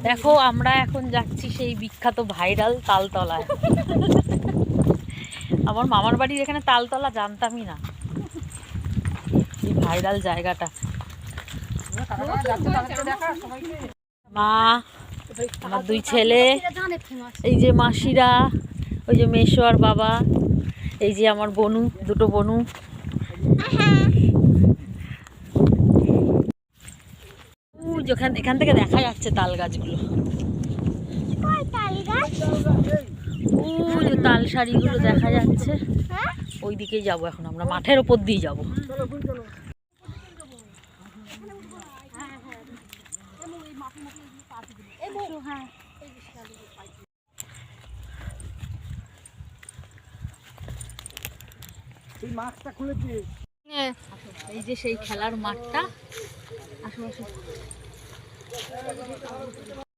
দেখো আমরা এখন যাচ্ছি সেই বিখ্যাত ভাইরাল তালতলায়। আমার মামার বাড়ির এখানে তালতলা জানতামই না, এই ভাইরাল জায়গাটা। মা, আমার দুই ছেলে, এই যে মাসিরা, ওই যে মেসো আর বাবা, এই যে আমার বনু, দুটো বনু। এখান থেকে দেখা যাচ্ছে তাল গাছগুলো, ওই যে তাল শাড়িগুলো দেখা যাচ্ছে। ওই দিকেই যাবো এখন, আমরা মাঠের ওপর দিয়ে যাবো। এই যে সেই খেলার মাঠটা, আসো আসো।